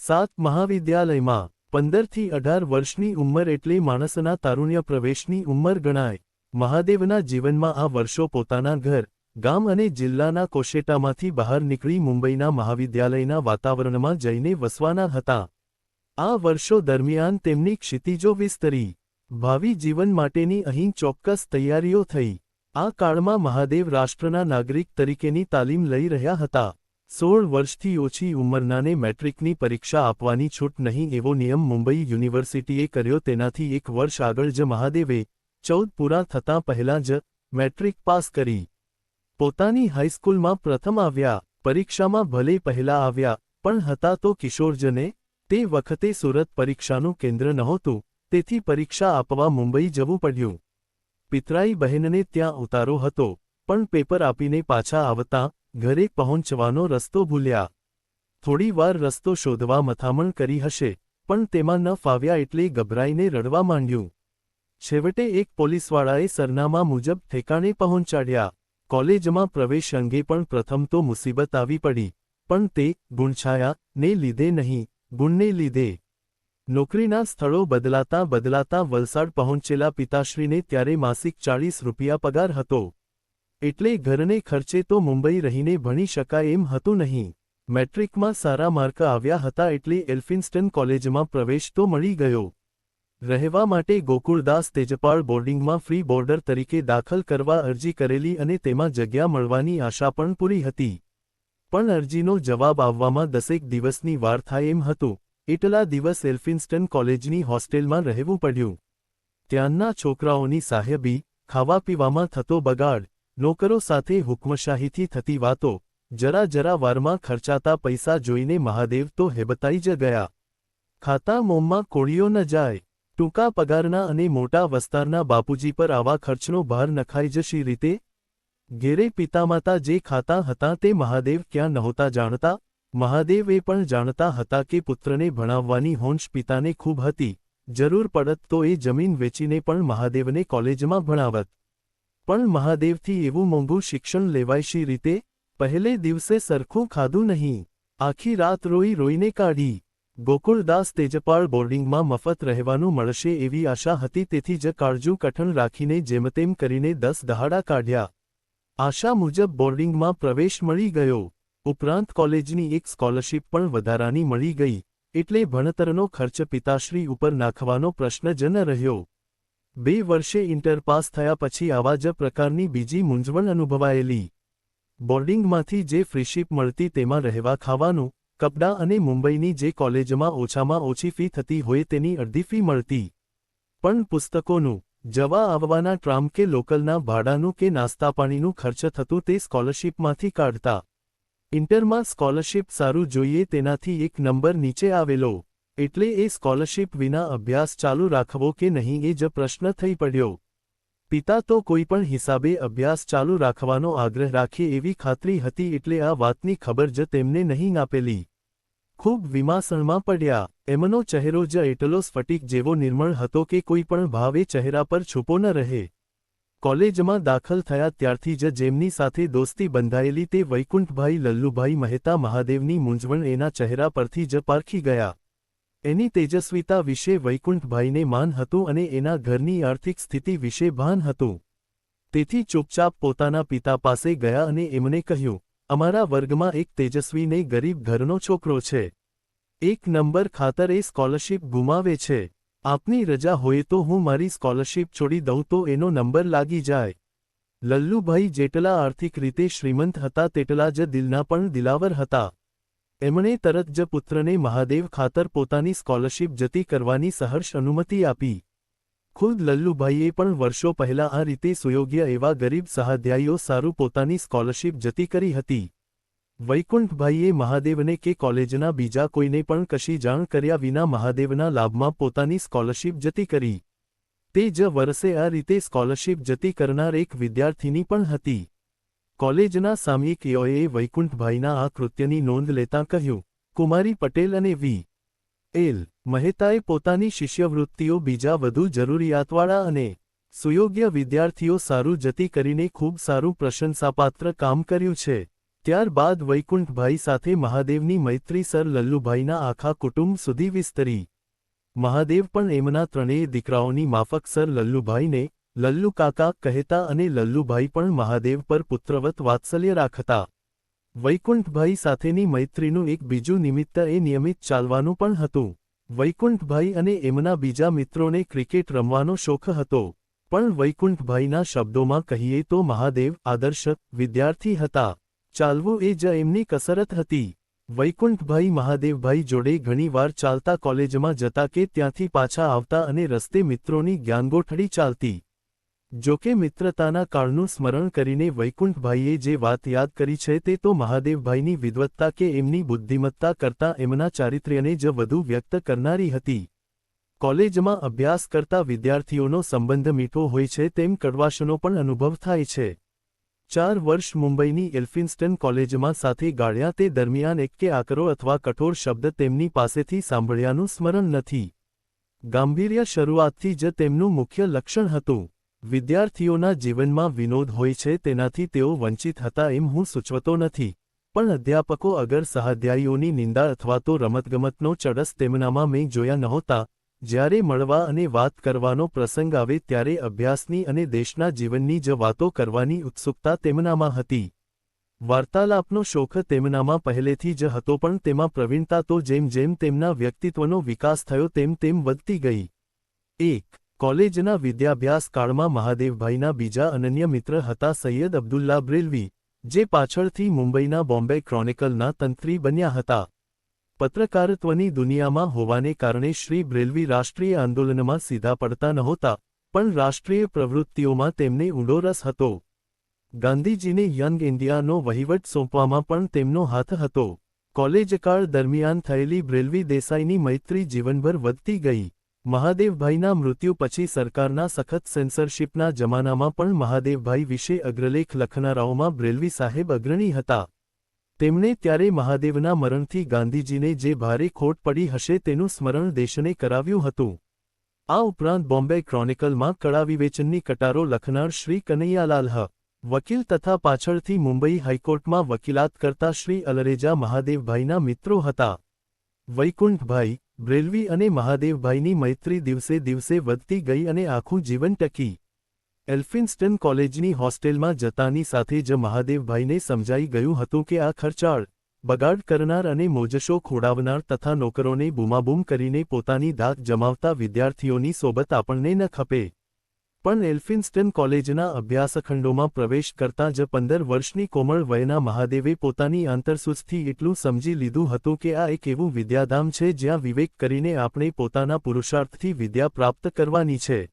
7 મહાવિદ્યાલયમાં 15 થી 18 વર્ષની ઉંમર એટલે માણસના તારુણ્ય પ્રવેશની ઉંમર ગણાય। મહાદેવના જીવનમાં આ વર્ષો પોતાના ઘર, ગામ અને જિલ્લાના કોશેટામાંથી બહાર નીકળી મુંબઈના મહાવિદ્યાલયના વાતાવરણમાં જઈને વસવાના હતા। આ વર્ષો દરમિયાન તેમની ક્ષિતિજો વિસ્તરી, ભાવિ જીવન માટેની અહીં ચોક્કસ તૈયારીઓ થઈ। આ કાળમાં મહાદેવ રાષ્ટ્રના નાગરિક તરીકેની તાલીમ લઈ રહ્યા હતા। 16 વર્ષથી ઓછી ઉંમરનાને મેટ્રિકની પરીક્ષા આપવાની છૂટ નહીં એવો નિયમ મુંબઈ યુનિવર્સિટીએ કર્યો। તેનાથી એક વર્ષ આગળ જ મહાદેવે 14 પૂરા થતાં પહેલાં જ મેટ્રિક પાસ કરી પોતાની હાઈસ્કૂલમાં પ્રથમ આવ્યા। પરીક્ષામાં ભલે પહેલા આવ્યા પણ હતા તો કિશોરજને। તે વખતે સુરત પરીક્ષાનું કેન્દ્ર નહોતું, તેથી પરીક્ષા આપવા મુંબઈ જવું પડ્યું। પિતરાઈ બહેનને ત્યાં ઉતારો હતો, પણ પેપર આપીને પાછા આવતા ઘરે પહોંચવાનો રસ્તો ભૂલ્યા। થોડી વાર રસ્તો શોધવા મથામણ કરી હશે, પણ તેમાં ન ફાવ્યા એટલે ગભરાઈને રડવા માંડ્યું। છેવટે એક પોલીસવાળાએ સરનામા મુજબ ઠેકાણે પહોંચાડ્યા। કોલેજમાં પ્રવેશ અંગે પણ પ્રથમ તો મુસીબત આવી પડી, પણ તે ગુણછાયા ને લીધે નહીં, ગુણને લીધે। નોકરીના સ્થળો બદલાતા બદલાતા વલસાડ પહોંચેલા પિતાશ્રીને ત્યારે માસિક 40 રૂપિયા પગાર હતો, એટલે ઘરને ખર્ચે તો મુંબઈ રહીને ભણી શકાય એમ હતું નહીં। મેટ્રિકમાં સારા માર્ક આવ્યા હતા એટલે એલ્ફિન્સ્ટન કોલેજમાં પ્રવેશ તો મળી ગયો। રહેવા માટે ગોકુળદાસ તેજપાળ બોર્ડિંગમાં ફ્રી બોર્ડર તરીકે દાખલ કરવા અરજી કરેલી અને તેમાં જગ્યા મળવાની આશા પણ પૂરી હતી, પણ અરજીનો જવાબ આવવામાં 10 દિવસની વાર થાય એમ હતું। એટલા દિવસ એલ્ફિન્સ્ટન કોલેજની હોસ્ટેલમાં રહેવું પડ્યું। ત્યાંના છોકરાઓની સાહેબી, ખાવા પીવામાં થતો બગાડ, નોકરો સાથે હુકમશાહીથી થતી વાતો, જરા જરા વારમાં ખર્ચાતા પૈસા જોઈને મહાદેવ તો હેબતાઈ જ ગયા। ખાતા મોંમાં કોળીઓ ન જાય। ટૂંકા પગારના અને મોટા વસ્તારના બાપુજી પર આવા ખર્ચનો ભાર નખાઈ જશી રીતે? ઘેરે પિતામાતા જે ખાતા હતા તે મહાદેવ ક્યાં નહોતા જાણતા? મહાદેવ એ પણ જાણતા હતા કે પુત્રને ભણાવવાની હોંશ પિતાને ખૂબ હતી। જરૂર પડત તો એ જમીન વેચીને પણ મહાદેવને કોલેજમાં ભણાવત, પણ મહાદેવથી એવું મોંઘું શિક્ષણ લેવાય શી રીતે? પહેલે દિવસે સરખું ખાધું નહીં, આખી રાત રોઈ રોઈને કાઢી। ગોકુળદાસ તેજપાળ બોર્ડિંગમાં મફત રહેવાનું મળશે એવી આશા હતી, તેથી જ કાળજું કઠણ રાખીને જેમતેમ કરીને 10 દહાડા કાઢ્યા। આશા મુજબ બોર્ડિંગમાં પ્રવેશ મળી ગયો, ઉપરાંત કોલેજની એક સ્કોલરશીપ પણ વધારાની મળી ગઈ, એટલે ભણતરનો ખર્ચ પિતાશ્રી ઉપર નાખવાનો પ્રશ્ન જ ન રહ્યો। 2 વર્ષે ઇન્ટર પાસ થયા પછી આવા જ પ્રકારની બીજી મૂંઝવણ અનુભવાયેલી। બોર્ડિંગમાંથી જે ફ્રીશીપ મળતી તેમાં રહેવા ખાવાનું, કપડાં અને મુંબઈની જે કોલેજમાં ઓછામાં ઓછી ફી થતી હોય તેની અડધી ફી મળતી, પણ પુસ્તકોનું, જવા આવવાના ટ્રામ કે લોકલના ભાડાનું કે નાસ્તા પાણીનું ખર્ચ થતું તે સ્કોલરશીપમાંથી કાઢતા। ઇન્ટરમાં સ્કોલરશીપ સારું જોઈએ તેનાથી 1 નંબર નીચે આવેલો, એટલે એ સ્કોલરશીપ વિના અભ્યાસ ચાલુ રાખવો કે નહીં એ જ પ્રશ્ન થઈ પડ્યો। પિતા તો કોઈ પણ હિસાબે અભ્યાસ ચાલુ રાખવાનો આગ્રહ રાખે એવી ખાતરી હતી, એટલે આ વાતની ખબર જ તેમને નહીં આપેલી। ખૂબ વિમાસણમાં પડ્યા। એમનો ચહેરો જ એટલો સ્ફટિક જેવો નિર્મળ હતો કે કોઈ પણ ભાવ એ ચહેરા પર છૂપો ન રહે। કોલેજમાં દાખલ થયા ત્યારથી જ જેમની સાથે દોસ્તી બંધાયેલી તે વૈકુંઠભાઈ લલ્લુભાઈ મહેતા મહાદેવની મૂંઝવણ એના ચહેરા પરથી જ પારખી ગયા। એની તેજસ્વીતા વિશે વૈકુંઠભાઈને માન હતું અને એના ઘરની આર્થિક સ્થિતિ વિશે ભાન હતું, તેથી ચૂપચાપ પોતાના પિતા પાસે ગયા અને એમને કહ્યું, અમારા વર્ગમાં એક તેજસ્વી ને ગરીબ ઘરનો છોકરો છે, 1 નંબર ખાતર એ સ્કોલરશીપ ગુમાવે છે, આપની રજા હોય તો હું મારી સ્કોલરશીપ છોડી દઉં તો એનો નંબર લાગી જાય। લલ્લુભાઈ જેટલા આર્થિક રીતે શ્રીમંત હતા તેટલા જ દિલના પણ દિલાવર હતા। એમણે તરત જ પુત્રને મહાદેવ ખાતર પોતાની સ્કોલરશીપ જતી કરવાની સહર્ષ અનુમતિ આપી। ખુદ લલ્લુભાઈએ પણ વર્ષો પહેલાં આ રીતે સુયોગ્ય એવા ગરીબ સહાધ્યાયીઓ સારું પોતાની સ્કોલરશીપ જતી કરી હતી। વૈકુંઠભાઈએ મહાદેવને કે કોલેજના બીજા કોઈને પણ કશી જાણ કર્યા વિના મહાદેવના લાભમાં પોતાની સ્કોલરશીપ જતી કરી। તે જ વર્ષે આ રીતે સ્કોલરશીપ જતી કરનાર એક વિદ્યાર્થીની પણ હતી। કોલેજના સામયિકોએ વૈકુંઠભાઈના આ કૃત્યની નોંધ લેતાં કહ્યું, કુમારી પટેલ અને વી. એલ. મહેતાએ પોતાની શિષ્યવૃત્તિઓ બીજા વધુ જરૂરિયાતવાળા અને સુયોગ્ય વિદ્યાર્થીઓ સારું જતી કરીને ખૂબ સારું પ્રશંસાપાત્ર કામ કર્યું છે। ત્યારબાદ વૈકુંઠભાઈ સાથે મહાદેવની મૈત્રી સર લલ્લુભાઈના આખા કુટુંબ સુધી વિસ્તરી. મહાદેવ પણ એમના ત્રણેય દીકરાઓની માફક સર લલ્લુભાઈને લલ્લુ કાકા કહેતા અને લલ્લુભાઈ પણ મહાદેવ પર પુત્રવત વાત્સલ્ય રાખતા. વૈકુંઠભાઈ સાથેની મૈત્રીનું એક બીજું નિમિત્ત એ નિયમિત ચાલવાનું પણ હતું. વૈકુંઠભાઈ અને એમના બીજા મિત્રોને ક્રિકેટ રમવાનો શોખ હતો, પણ વૈકુંઠભાઈના શબ્દોમાં કહીએ તો મહાદેવ આદર્શ વિદ્યાર્થી હતા. ચાલવું એ જ એમની કસરત હતી. વૈકુંઠભાઈ મહાદેવભાઈ જોડે ઘણીવાર ચાલતા કોલેજમાં જતા કે ત્યાંથી પાછા આવતા અને રસ્તે મિત્રોની જ્ઞાનગોઠડી ચાલતી. જોકે મિત્રતાના કાળનું સ્મરણ કરીને વૈકુંઠભાઈએ જે વાત યાદ કરી છે તે તો મહાદેવભાઈની વિદ્વત્તા કે એમની બુદ્ધિમત્તા કરતાં એમના ચારિત્ર્યને જ વધુ વ્યક્ત કરનારી હતી. કોલેજમાં અભ્યાસ કરતા વિદ્યાર્થીઓનો સંબંધ મીઠો હોય છે તેમ કડવાશનો પણ અનુભવ થાય છે. 4 વર્ષ મુંબઈની એલ્ફિન્સ્ટન કોલેજમાં સાથે ગાળ્યા તે દરમિયાન એક કે આકરો અથવા કઠોર શબ્દ તેમની પાસેથી સાંભળ્યાનું સ્મરણ નથી. ગાંભીર્ય શરૂઆતથી જ તેમનું મુખ્ય લક્ષણ હતું. વિદ્યાર્થીઓના જીવનમાં વિનોદ હોય છે તેનાથી તેઓ વંચિત હતા એમ હું સૂચવતો નથી, પણ અધ્યાપકો અગર સહાધ્યાયીઓની નિંદા અથવા તો રમતગમતનો ચડસ તેમનામાં મેં જોયા નહોતા. જ્યારે મળવા અને વાત કરવાનો પ્રસંગ આવે ત્યારે અભ્યાસની અને દેશના જીવનની જ વાતો કરવાની ઉત્સુકતા તેમનામાં હતી. વાર્તાલાપનો શોખ તેમનામાં પહેલેથી જ હતો, પણ તેમાં પ્રવીણતા તો જેમ જેમ તેમના વ્યક્તિત્વનો વિકાસ થયો તેમ તેમ વધતી ગઈ. કોલેજના વિદ્યાભ્યાસ કાળમાં મહાદેવભાઈના બીજા અનન્ય મિત્ર હતા સૈયદ અબ્દુલ્લા બ્રેલવી, જે પાછળથી મુંબઈના બોમ્બે ક્રોનિકલના તંત્રી બન્યા હતા. પત્રકારત્વની દુનિયામાં હોવાને કારણે શ્રી બ્રેલવી રાષ્ટ્રીય આંદોલનમાં સીધા પડતા નહોતા, પણ રાષ્ટ્રીય પ્રવૃત્તિઓમાં તેમને ઊંડો રસ હતો. ગાંધીજીને યંગ ઇન્ડિયાનો વહીવટ સોંપવામાં પણ તેમનો હાથ હતો. કોલેજકાળ દરમિયાન થયેલી બ્રેલવી દેસાઈની મૈત્રી જીવનભર વધતી ગઈ. મહાદેવભાઈના મૃત્યુ પછી સરકારના સખત સેન્સરશિપના જમાનામાં પણ મહાદેવભાઈ વિશે અગ્રલેખ લખનારાઓમાં બ્રેલવી સાહેબ અગ્રણી હતા. તેમણે ત્યારે મહાદેવના મરણથી ગાંધીજીને જે ભારે ખોટ પડી હશે તેનું સ્મરણ દેશને કરાવ્યું હતું. આ ઉપરાંત બોમ્બે ક્રોનિકલમાં કળા વિવેચનની કટારો લખનાર શ્રી કનૈયાલાલ હ. વકીલ તથા પાછળથી મુંબઈ હાઈકોર્ટમાં વકીલાત કરતા શ્રી અલરેજા મહાદેવભાઈના મિત્રો હતા. વૈકુંઠભાઈ, બ્રેલવી અને મહાદેવભાઈની મૈત્રી દિવસે દિવસે વધતી ગઈ અને આખું જીવન ટકી. એલ્ફિન્સ્ટન કોલેજની હોસ્ટેલમાં જતાની સાથે જ મહાદેવભાઈને સમજાઈ ગયું હતું કે આ ખર્ચાળ, બગાડ કરનાર અને મોજશો ખોડાવનાર તથા નોકરોને બૂમાબૂમ કરીને પોતાની ધાક જમાવતા વિદ્યાર્થીઓની સોબત આપણને ન ખપે. પણ એલ્ફિન્સ્ટન કોલેજના અભ્યાસખંડોમાં પ્રવેશ કરતાં જ 15 વર્ષની કોમળ વયના મહાદેવે પોતાની આંતરસૂઝથી એટલું સમજી લીધું હતું કે આ એક એવું વિદ્યાધામ છે જ્યાં વિવેક કરીને આપણે પોતાના પુરુષાર્થથી વિદ્યા પ્રાપ્ત કરવાની છે.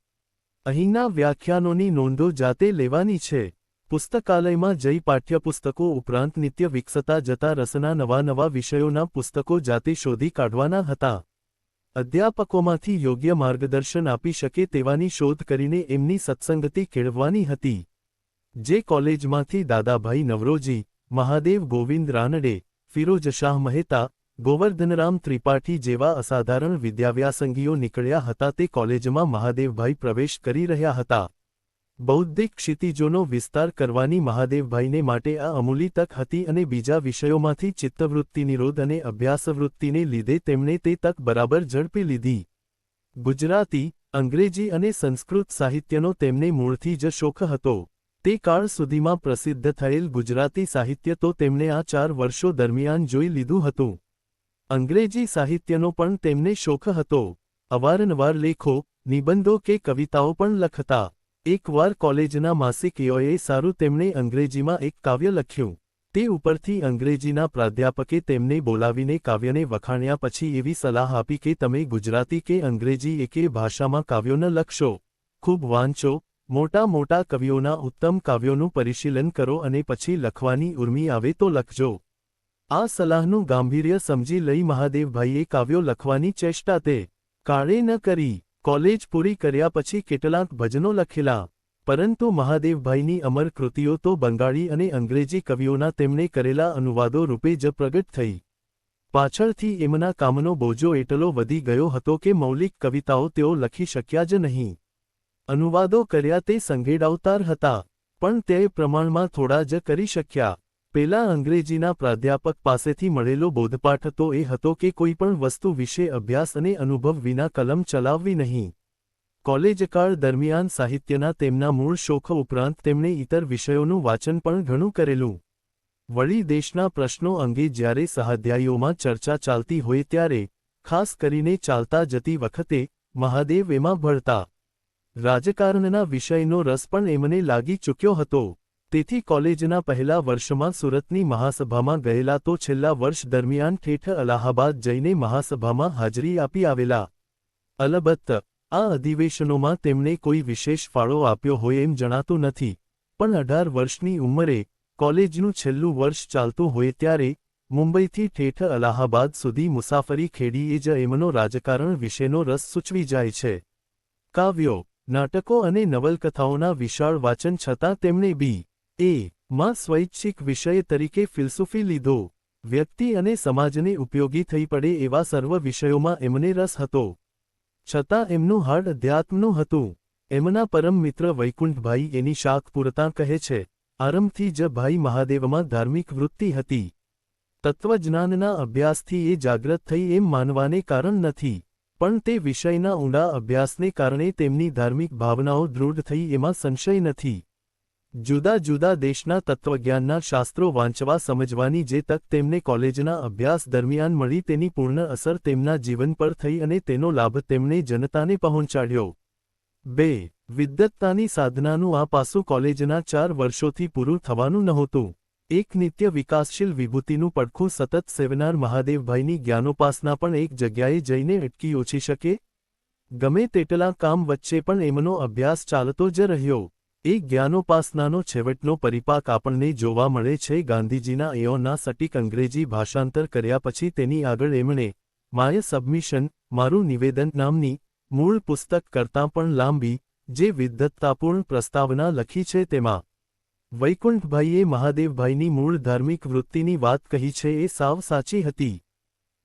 અહીંના વ્યાખ્યાનોની નોંધો જાતે લેવાની છે. પુસ્તકાલયમાં જઈ પાઠ્યપુસ્તકો ઉપરાંત નિત્ય વિકસતા જતા રસના નવા નવા વિષયોના પુસ્તકો જાતે શોધી કાઢવાના હતા. અધ્યાપકોમાંથી યોગ્ય માર્ગદર્શન આપી શકે તેવાની શોધ કરીને એમની સત્સંગતિ કેળવવાની હતી. જે કોલેજમાંથી દાદાભાઈ નવરોજી, મહાદેવ ગોવિંદ રાનડે, ફિરોજ શાહ મહેતા, ગોવર્ધનરામ ત્રિપાઠી જેવા અસાધારણ વિદ્યાવ્યાસંગીઓ નીકળ્યા હતા તે કોલેજમાં મહાદેવભાઈ પ્રવેશ કરી રહ્યા હતા. બૌદ્ધિક ક્ષિતિજોનો વિસ્તાર કરવાની મહાદેવભાઈને માટે આ અમૂલી તક હતી અને બીજા વિષયોમાંથી ચિત્તવૃત્તિ નિરોધ અને અભ્યાસવૃત્તિને લીધે તેમણે તે તક બરાબર ઝડપી લીધી. ગુજરાતી, અંગ્રેજી અને સંસ્કૃત સાહિત્યનો તેમને મૂળથી જ શોખ હતો. તે કાળ સુધીમાં પ્રસિદ્ધ થયેલ ગુજરાતી સાહિત્ય તો તેમણે આ 4 વર્ષો દરમિયાન જોઈ લીધું હતું. અંગ્રેજી સાહિત્યનો પણ તેમને શોખ હતો. અવારનવાર લેખો, નિબંધો કે કવિતાઓ પણ લખતા. એકવાર કોલેજના માસિકીઓએ સારું તેમણે અંગ્રેજીમાં એક કાવ્ય લખ્યું. તે ઉપરથી અંગ્રેજીના પ્રાધ્યાપકે તેમને બોલાવીને કાવ્યને વખાણ્યા પછી એવી સલાહ આપી કે તમે ગુજરાતી કે અંગ્રેજી એકે ભાષામાં કાવ્યો ન લખશો. ખૂબ વાંચો, મોટા મોટા કવિઓના ઉત્તમ કાવ્યોનું પરિશીલન કરો અને પછી લખવાની ઉર્મી આવે તો લખજો. આ સલાહનું ગાંભીર્ય સમજી લઈ મહાદેવભાઈએ કાવ્યો લખવાની ચેષ્ટા તે કાળે ન કરી. કોલેજ પૂરી કર્યા પછી કેટલાક ભજનો લખેલા, પરંતુ મહાદેવભાઈની અમર કૃતિઓ તો બંગાળી અને અંગ્રેજી કવિઓના તેમણે કરેલા અનુવાદો રૂપે જ પ્રગટ થઈ. પાછળથી એમના કામનો બોજો એટલો વધી ગયો હતો કે મૌલિક કવિતાઓ તેઓ લખી શક્યા જ નહીં. અનુવાદો કર્યા તે સંઘેડાવતાર હતા, પણ તે પ્રમાણમાં થોડા જ કરી શક્યા. પેલા અંગ્રેજીના પ્રાધ્યાપક પાસેથી મળેલો બોધપાઠ તો એ હતો કે કોઈ પણ વસ્તુ વિશે અભ્યાસ અને અનુભવ વિના કલમ ચલાવવી નહીં. કોલેજકાળ દરમિયાન સાહિત્યના તેમના મૂળ શોખ ઉપરાંત તેમણે ઇતર વિષયોનું વાંચન પણ ઘણું કરેલું. વળી દેશના પ્રશ્નો અંગે જ્યારે સહાધ્યાયીઓમાં ચર્ચા ચાલતી હોય ત્યારે, ખાસ કરીને ચાલતા જતી વખતે, મહાદેવ એમાં ભળતા. રાજકારણના વિષયનો રસ પણ એમને લાગી ચૂક્યો હતો. તેથી કોલેજના પહેલા વર્ષમાં સુરતની મહાસભામાં ગયેલા તો છેલ્લા વર્ષ દરમિયાન ઠેઠ અલાહાબાદ જઈને મહાસભામાં હાજરી આપી આવેલા. અલબત્ત, આ અધિવેશનોમાં તેમણે કોઈ વિશેષ ફાળો આપ્યો હોય એમ જણાતું નથી, પણ 18 વર્ષની ઉંમરે, કોલેજનું છેલ્લું વર્ષ ચાલતું હોય ત્યારે, મુંબઈથી ઠેઠ અલાહાબાદ સુધી મુસાફરી ખેડીએ જ એમનો રાજકારણ વિશેનો રસ સૂચવી જાય છે. કાવ્યો, નાટકો અને નવલકથાઓના વિશાળ વાંચન છતાં તેમણે બી.એ. માં સ્વૈચ્છિક વિષય તરીકે ફિલસૂફી લીધો. વ્યક્તિ અને સમાજને ઉપયોગી થઈ પડે એવા સર્વ વિષયોમાં એમને રસ હતો. છતાં એમનું હાડ અધ્યાત્મનું હતું. એમના પરમ મિત્ર વૈકુંઠભાઈ એની શાખ પૂરતા કહે છે, આરંભથી જ ભાઈ મહાદેવમાં ધાર્મિક વૃત્તિ હતી. તત્વજ્ઞાનના અભ્યાસથી એ જાગ્રત થઈ એમ માનવાને કારણ નથી, પણ તે વિષયના ઊંડા અભ્યાસને કારણે તેમની ધાર્મિક ભાવનાઓ દૃઢ થઈ એમાં સંશય નથી. જુદા જુદા દેશના તત્વજ્ઞાનના શાસ્ત્રો વાંચવા સમજવાની જે તક તેમને કોલેજના અભ્યાસ દરમિયાન મળી તેની પૂર્ણ અસર તેમના જીવન પર થઈ અને તેનો લાભ તેમણે જનતાને પહોંચાડ્યો. 2. વિદ્વત્તાની સાધનાનું આ પાસું કોલેજના 4 વર્ષોથી પૂરું થવાનું નહોતું. એક નિત્ય વિકાસશીલ વિભૂતિનું પડખું સતત સેવનાર મહાદેવભાઈની જ્ઞાનોપાસના પણ એક જગ્યાએ જઈને અટકી ઓછી શકે? ગમે તેટલા કામ વચ્ચે પણ એમનો અભ્યાસ ચાલતો જ રહ્યો. એ જ્ઞાનોપાસનાનો છેવટનો પરિપાક આપણને જોવા મળે છે ગાંધીજીના એઓના સટીક અંગ્રેજી ભાષાંતર કર્યા પછી તેની આગળ એમણે માય સબમિશન, મારું નિવેદન નામની, મૂળ પુસ્તક કરતાં પણ લાંબી, જે વિદ્વત્તાપૂર્ણ પ્રસ્તાવના લખી છે તેમાં વૈકુંઠભાઈએ મહાદેવભાઈની મૂળ ધાર્મિક વૃત્તિની વાત કહી છે એ સાવ સાચી હતી.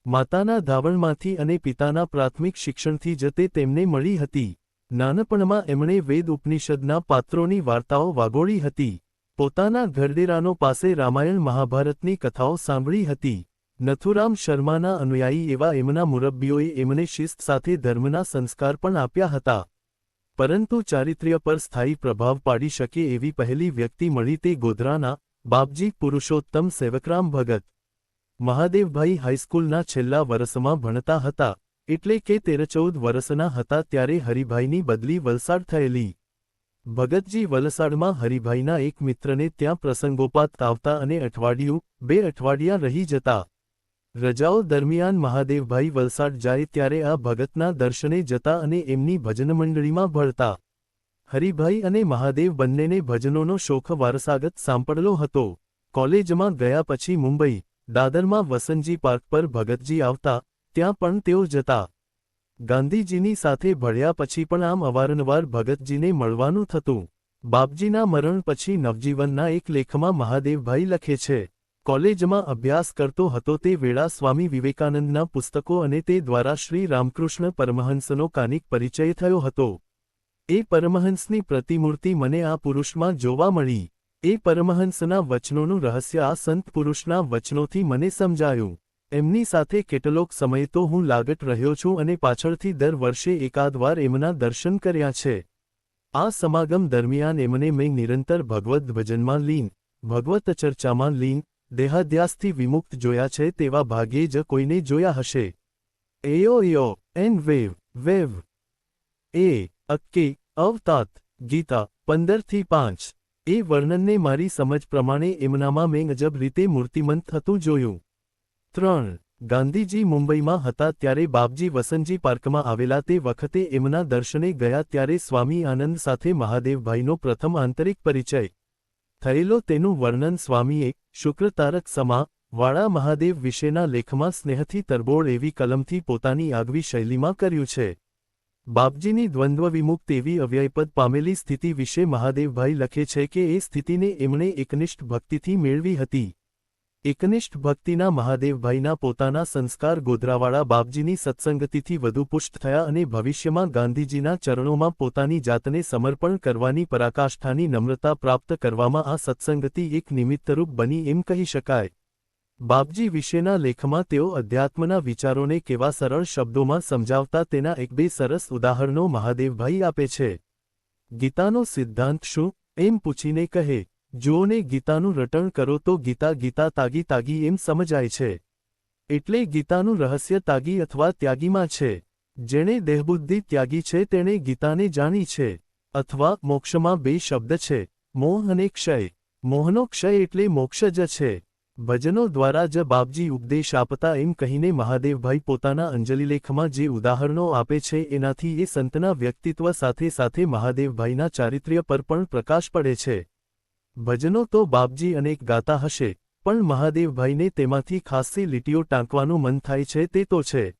માતાના ધાવણમાંથી અને પિતાના પ્રાથમિક શિક્ષણથી જ તે તેમને મળી હતી. નાનપણમાં એમણે વેદ ઉપનિષદના પાત્રોની વાર્તાઓ વાગોળી હતી. પોતાના ઘરડેરાનો પાસે રામાયણ મહાભારતની કથાઓ સાંભળી હતી. નથુરામ શર્માના અનુયાયી એવા એમના મુરબ્બીઓએ એમને શિસ્ત સાથે ધર્મના સંસ્કાર પણ આપ્યા હતા. પરંતુ ચારિત્ર્ય પર સ્થાયી પ્રભાવ પાડી શકે એવી પહેલી વ્યક્તિ મળી તે ગોધરાના બાપજી પુરુષોત્તમ સેવકરામ ભગત. મહાદેવભાઈ હાઈસ્કૂલના છેલ્લા વર્ષમાં ભણતા હતા, એટલે કે 13-14 વર્ષના હતા ત્યારે હરિભાઈની બદલી વલસાડ થયેલી. ભગતજી વલસાડમાં હરિભાઈના એક મિત્રને ત્યાં પ્રસંગોપાત આવતા અને 1-2 અઠવાડિયા રહી જતા. રજાઓ દરમિયાન મહાદેવભાઈ વલસાડ જાય ત્યારે આ ભગતના દર્શને જતા અને એમની ભજન મંડળીમાં ભળતા. હરિભાઈ અને મહાદેવ બંનેને ભજનોનો શોખ વારસાગત સાંપડલો હતો. કોલેજમાં ગયા પછી મુંબઈ, દાદરમાં વસંતજી પાર્ક પર ભગતજી આવતા, ત્યાં પણ તેઓ જતા. ગાંધીજીની સાથે ભળ્યા પછી પણ આમ અવારનવાર ભગતજીને મળવાનું થતું. બાપજીના મરણ પછી નવજીવનના એક લેખમાં મહાદેવભાઈ લખે છે, કોલેજમાં અભ્યાસ કરતો હતો તે વેળા સ્વામી વિવેકાનંદના પુસ્તકો અને તે દ્વારા શ્રી રામકૃષ્ણ પરમહંસનો કાનિક પરિચય થયો હતો. એ પરમહંસની પ્રતિમૂર્તિ મને આ પુરુષમાં જોવા મળી. એ પરમહંસના વચનોનું રહસ્ય આ સંત પુરુષના વચનોથી મને સમજાયું. એમની સાથે કેટલોક સમય તો હું લાગત રહ્યો છું અને પાછળથી દર વર્ષે એકાદવાર એમના દર્શન કર્યા છે. આ સમાગમ દરમિયાન એમને મેં નિરંતર ભગવદ્ ભજનમાં લીન, ભગવત ચર્ચામાં લીન, દેહાધ્યાસથી વિમુક્ત જોયા છે તેવા ભાગ્યે જ કોઈને જોયા હશે. એયો એન વેવ એ અક્કે અવતાત ગીતા 15-5. એ વર્ણનને મારી સમજ પ્રમાણે એમનામાં મેં અજબ રીતે મૂર્તિમંત થતું જોયું. 3. ગાંધીજી મુંબઈમાં હતા ત્યારે બાપજી વસંતજી પાર્કમાં આવેલા તે વખતે એમના દર્શને ગયા ત્યારે સ્વામી આનંદ સાથે મહાદેવભાઈનો પ્રથમ આંતરિક પરિચય થયેલો તેનું વર્ણન સ્વામીએ શુક્રતારક સમા વાળા મહાદેવ વિશેના લેખમાં સ્નેહથી તરબોળ એવી કલમથી પોતાની આગવી શૈલીમાં કર્યું છે. બાપજીની દ્વંદ્વ વિમુક્ત એવી અવ્યયપદ પામેલી સ્થિતિ વિશે મહાદેવભાઈ લખે છે કે એ સ્થિતિને એમણે એકનિષ્ઠ ભક્તિથી મેળવી હતી. એકનિષ્ઠ ભક્તિના મહાદેવભાઈના પોતાના સંસ્કાર ગોધરાવાળા બાપજીની સત્સંગતિથી વધુ પુષ્ટ થયા અને ભવિષ્યમાં ગાંધીજીના ચરણોમાં પોતાની જાતને સમર્પણ કરવાની પરાકાષ્ઠાની નમ્રતા પ્રાપ્ત કરવામાં આ સત્સંગતિ એક નિમિત્તરૂપ બની એમ કહી શકાય. બાપજી વિશેના લેખમાં તેઓ અધ્યાત્મના વિચારોને કેવા સરળ શબ્દોમાં સમજાવતા તેના એક બે સરસ ઉદાહરણો મહાદેવભાઈ આપે છે. ગીતાનો સિદ્ધાંત શું? એમ પૂછીને કહે, જોઓને ગીતાનું રટણ કરો તો ગીતા ગીતા તાગી તાગી એમ સમજાય છે. એટલે ગીતાનું રહસ્ય તાગી અથવા ત્યાગીમાં છે. જેણે દેહબુદ્ધિ ત્યાગી છે તેણે ગીતાને જાણી છે. અથવા મોક્ષમાં બે શબ્દ છે, મોહ અને ક્ષય. મોહનો ક્ષય એટલે મોક્ષ જ છે. ભજનો દ્વારા જ બાપજી ઉપદેશ આપતા એમ કહીને મહાદેવભાઈ પોતાના અંજલિલેખમાં જે ઉદાહરણો આપે છે એનાથી એ સંતના વ્યક્તિત્વ સાથે સાથે મહાદેવભાઈના ચારિત્ર્ય પર પણ પ્રકાશ પડે છે. ભજનો તો બાપજી અનેક ગાતા હશે, પણ મહાદેવભાઈને તેમાંથી ખાસ્સી લીટીઓ ટાંકવાનું મન થાય છે તે તો છે.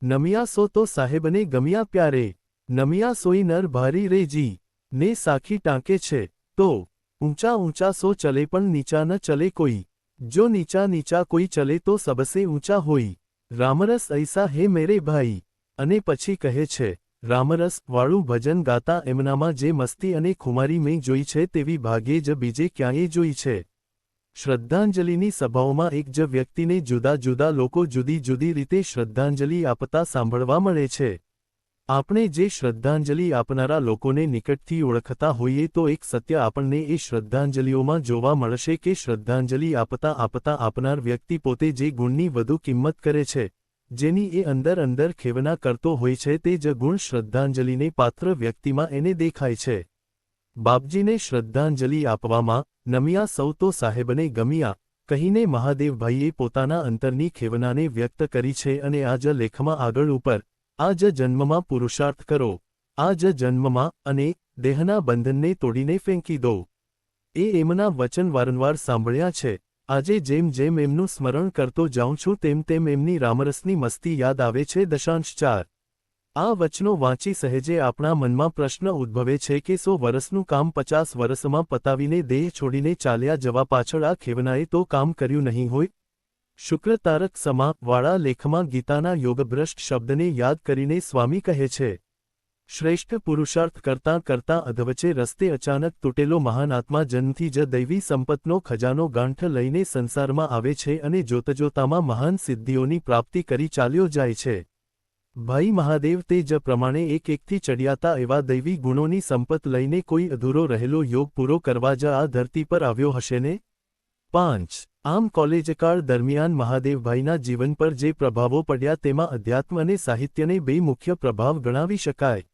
નમિયા સો તો સાહેબને ગમ્યા પ્યારે, નમિયા સોઈ નર ભારી રેજી, ને સાખી ટાંકે છે, તો ઊંચા ઊંચા સો ચલે પણ નીચા ન ચલે કોઈ, જો નીચા નીચા કોઈ ચલે તો સબસે ઊંચા હોઈ, રામરસ ઐસા હે મેરે ભાઈ. અને પછી કહે છે, રામરસ વાળું ભજન ગાતા એમનામાં જે મસ્તી અને ખુમારી મેં જોઈ છે તેવી ભાગ્યે જ બીજે ક્યાંય જોઈ છે. શ્રદ્ધાંજલિની સભાઓમાં એક જ વ્યક્તિને જુદા જુદા લોકો જુદી જુદી રીતે શ્રદ્ધાંજલિ આપતા સાંભળવા મળે છે. આપણે જે શ્રદ્ધાંજલિ આપનારા લોકોને નિકટથી ઓળખતા હોઈએ તો એક સત્ય આપણને એ શ્રદ્ધાંજલિઓમાં જોવા મળશે કે શ્રદ્ધાંજલિ આપતા આપનાર વ્યક્તિ પોતે જે ગુણની વધુ કિંમત કરે છે, જેની એ અંદર ખેવના કરતો હોય છે તે જ ગુણ શ્રદ્ધાંજલિને પાત્ર વ્યક્તિમાં એને દેખાય છે. બાપજીને શ્રદ્ધાંજલિ આપવામાં નમિયા સૌ તો સાહેબને ગમ્યા કહીને મહાદેવભાઈએ પોતાના અંતરની ખેવનાને વ્યક્ત કરી છે અને આ જ લેખમાં આગળ ઉપર આ જ જન્મમાં પુરુષાર્થ કરો, આ જ જન્મમાં અને દેહના બંધનને તોડીને ફેંકી દો. એ એમના વચન વારંવાર સાંભળ્યા છે. આજે જેમ જેમ એમનું સ્મરણ કરતો જાઉં છું તેમ તેમ એમની રામરસની મસ્તી યાદ આવે છે. 4 આ વચનો વાંચી સહેજે આપણા મનમાં પ્રશ્ન ઉદ્ભવે છે કે 100 વર્ષનું કામ 50 વર્ષમાં પતાવીને દેહ છોડીને ચાલ્યા જવા પાછળ આ ખેવનાએ તો કામ કર્યું નહીં હોય? શુક્રતારક સમા વાળા લેખમાં ગીતાના યોગભ્રષ્ટ શબ્દને યાદ કરીને સ્વામી કહે છે, શ્રેષ્ઠ પુરુષાર્થ કરતાં કરતાં અધવચ્ચે રસ્તે અચાનક તૂટેલો મહાન આત્મા જન્મથી જ દૈવી સંપતનો ખજાનો ગાંઠ લઈને સંસારમાં આવે છે અને જોતજોતામાં મહાન સિદ્ધિઓની પ્રાપ્તિ કરી ચાલ્યો જાય છે. ભાઈ મહાદેવ તે જ પ્રમાણે એક એકથી ચડિયાતા એવા દૈવી ગુણોની સંપત લઈને કોઈ અધૂરો રહેલો યોગ પૂરો કરવા જ આ ધરતી પર આવ્યો હશે ને? 5 આમ કોલેજકાળ દરમિયાન મહાદેવભાઈના જીવન પર જે પ્રભાવો પડ્યા તેમાં અધ્યાત્મ અને સાહિત્યને બે મુખ્ય પ્રભાવ ગણાવી શકાય.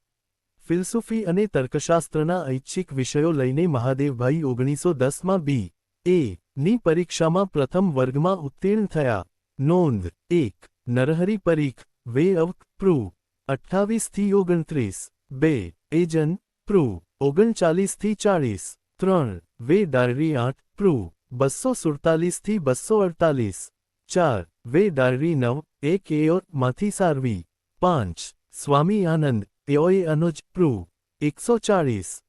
ફિલસૂફી અને તર્કશાસ્ત્રના ઐચ્છિક વિષયો લઈને મહાદેવભાઈ 1910માં B.A. ની પરીક્ષામાં પ્રથમ વર્ગમાં ઉત્તીર્ણ થયા. નોંધ 1. નરહરી પરીખ, વે ઓફ પ્રૂ 28-29. 2. એજન પ્રૂ 39-40. 3. વે ડાયરી 8 પ્રૂ 247-248. 4. વે ડાયરી 9 એક એઓ માંથી સારવી. 5. સ્વામી આનંદ એઓએ અનુજ પ્રૂ 140.